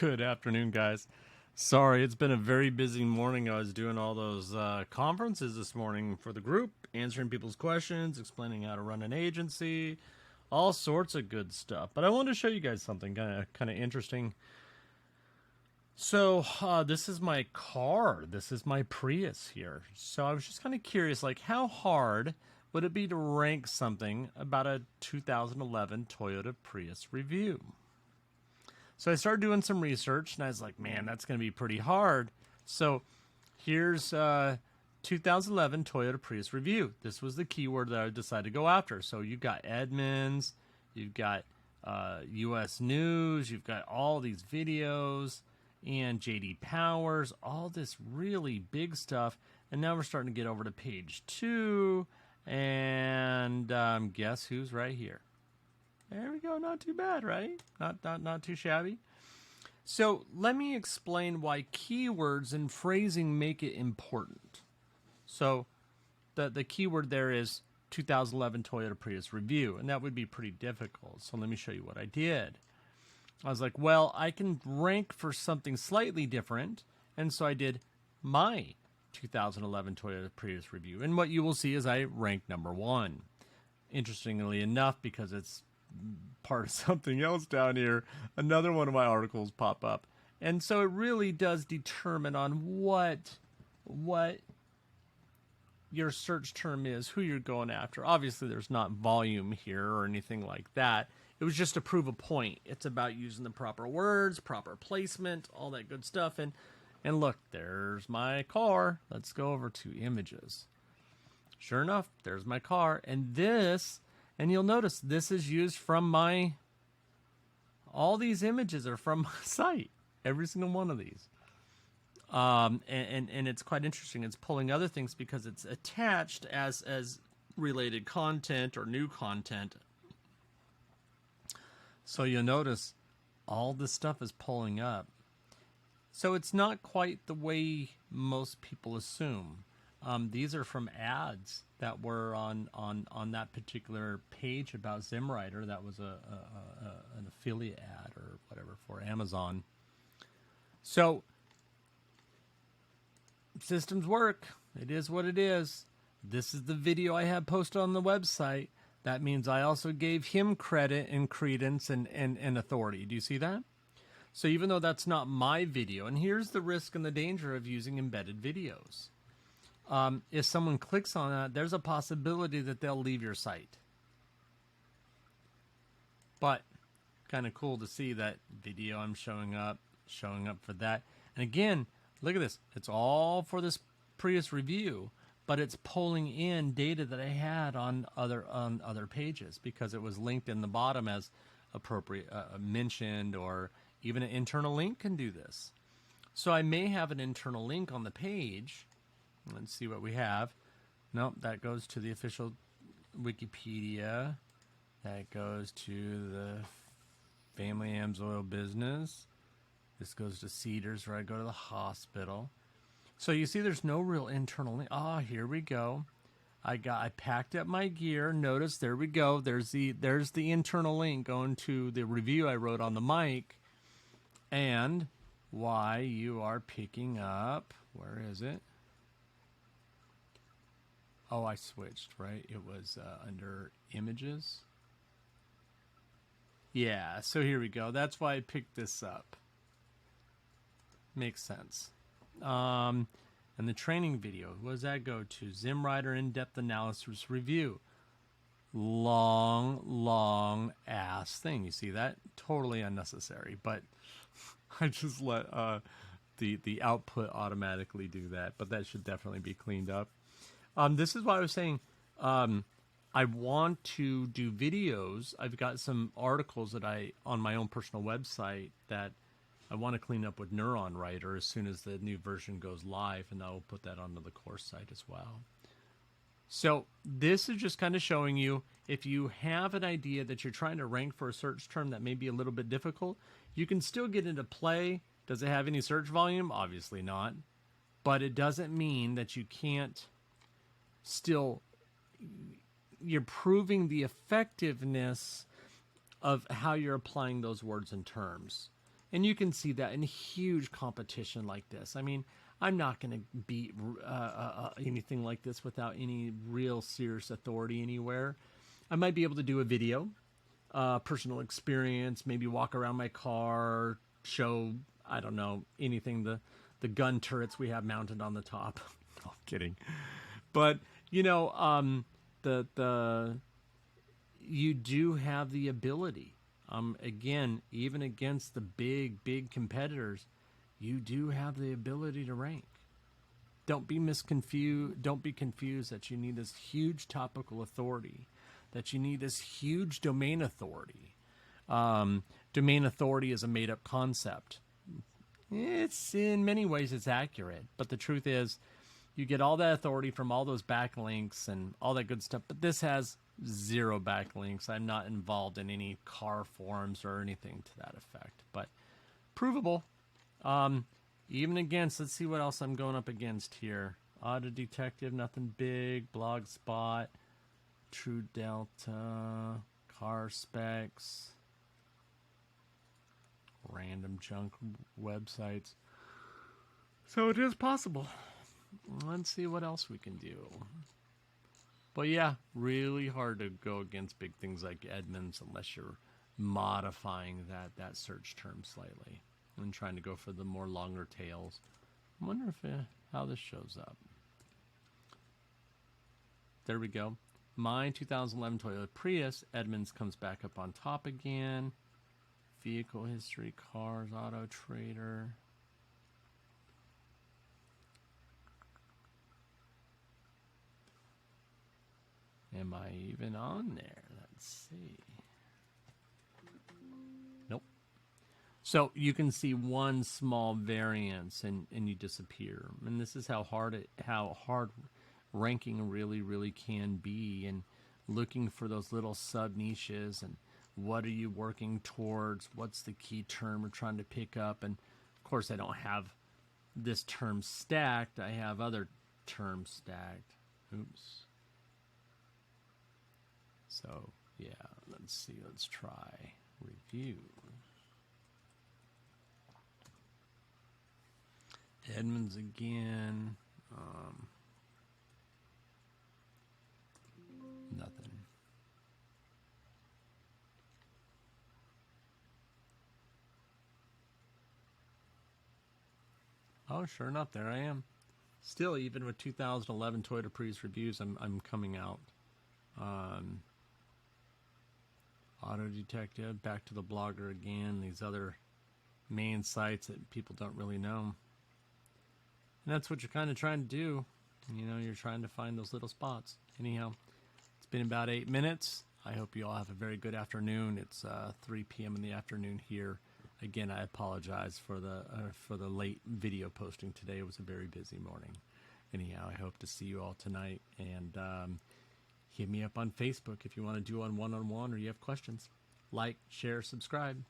Good afternoon, guys. Sorry, it's been a very busy morning. I was doing all those conferences this morning for the group, answering people's questions, explaining how to run an agency, all sorts of good stuff. But I wanted to show you guys something kind of interesting. So this is my car. This is my Prius here. So I was just kind of curious, like how hard would it be to rank something about a 2011 Toyota Prius review? So I started doing some research, and I was like, man, that's going to be pretty hard. So here's 2011 Toyota Prius review. This was the keyword that I decided to go after. So you've got Edmunds, you've got U.S. News, you've got all these videos, and J.D. Powers, all this really big stuff. And now we're starting to get over to page 2, and guess who's right here? There we go. Not too bad, right? Not too shabby. So let me explain why keywords and phrasing make it important. So the keyword there is 2011 Toyota Prius review, and that would be pretty difficult. So let me show you what I did. I was like, well, I can rank for something slightly different, and so I did my 2011 Toyota Prius review. And what you will see is I ranked number 1. Interestingly enough, because it's part of something else down here, another one of my articles pop up. And so it really does determine on what your search term is, who you're going after. Obviously, there's not volume here or anything like that. It was just to prove a point. It's about using the proper words, proper placement, all that good stuff. And look, there's my car. Let's go over to images. Sure enough, there's my car. And this, and you'll notice this is used from all these images are from my site. Every single one of these. And it's quite interesting. It's pulling other things because it's attached as related content or new content. So you'll notice all this stuff is pulling up. So it's not quite the way most people assume. These are from ads that were on that particular page about ZimWriter. That was an affiliate ad or whatever for Amazon. So systems work. It is what it is. This is the video I have posted on the website. That means I also gave him credit and credence and authority. Do you see that? So even though that's not my video, and here's the risk and the danger of using embedded videos. If someone clicks on that, there's a possibility that they'll leave your site. But kind of cool to see that video I'm showing up for that. And again, look at this. It's all for this Prius review, but it's pulling in data that I had on other pages because it was linked in the bottom as appropriate mentioned, or even an internal link can do this. So I may have an internal link on the page. Let's see what we have. Nope, that goes to the official Wikipedia. That goes to the Family Amsoil business. This goes to Cedars, where I go to the hospital. So you see there's no real internal link. Ah, here we go. I packed up my gear. Notice, there we go. There's the internal link going to the review I wrote on the mic. And why you are picking up, where is it? Oh, I switched, right? It was under images. Yeah, so here we go. That's why I picked this up. Makes sense. And the training video, what does that go to? ZimWriter in-depth analysis review. Long ass thing. You see that? Totally unnecessary, but I just let the output automatically do that, but that should definitely be cleaned up. This is why I was saying I want to do videos. I've got some articles that on my own personal website that I want to clean up with Neuron Writer as soon as the new version goes live, and I will put that onto the course site as well. So this is just kind of showing you, if you have an idea that you're trying to rank for a search term that may be a little bit difficult, you can still get into play. Does it have any search volume? Obviously not. But it doesn't mean that you can't still, you're proving the effectiveness of how you're applying those words and terms. And you can see that in huge competition like this. I mean, I'm not going to beat anything like this without any real serious authority anywhere. I might be able to do a video, personal experience, maybe walk around my car, show, I don't know, anything, the gun turrets we have mounted on the top. No, I'm kidding. But, you know, you do have the ability. Again, even against the big competitors, you do have the ability to rank. Don't be misconfused. Don't be confused that you need this huge topical authority, that you need this huge domain authority. Domain authority is a made-up concept. It's in many ways it's accurate, but the truth is, you get all that authority from all those backlinks and all that good stuff. But this has 0 backlinks. I'm not involved in any car forums or anything to that effect, but provable. Even against, let's see what else I'm going up against here. Auto Detective, nothing big. Blogspot, True Delta, Car Specs, random junk websites. So it is possible. Let's see what else we can do. But yeah, really hard to go against big things like Edmunds unless you're modifying that search term slightly and trying to go for the more longer tails. I wonder if how this shows up. There we go. My 2011 Toyota Prius. Edmunds comes back up on top again. Vehicle history, cars, Auto Trader. Am I even on there? Let's see. Nope. So you can see one small variance and you disappear. And this is how hard ranking really can be, and looking for those little sub niches and what are you working towards? What's the key term we're trying to pick up? And of course I don't have this term stacked. I have other terms stacked. Oops. So, yeah, let's see. Let's try review. Edmunds again. Nothing. Oh, sure enough, there I am. Still, even with 2011 Toyota Prius reviews, I'm coming out. Auto Detective, back to the blogger again, these other main sites that people don't really know. And that's what you're kind of trying to do. You know, you're trying to find those little spots. Anyhow, it's been about 8 minutes. I hope you all have a very good afternoon. It's 3 p.m. in the afternoon here. Again, I apologize for the late video posting today. It was a very busy morning. Anyhow, I hope to see you all tonight. And hit me up on Facebook if you want to do one-on-one or you have questions. Like, share, subscribe.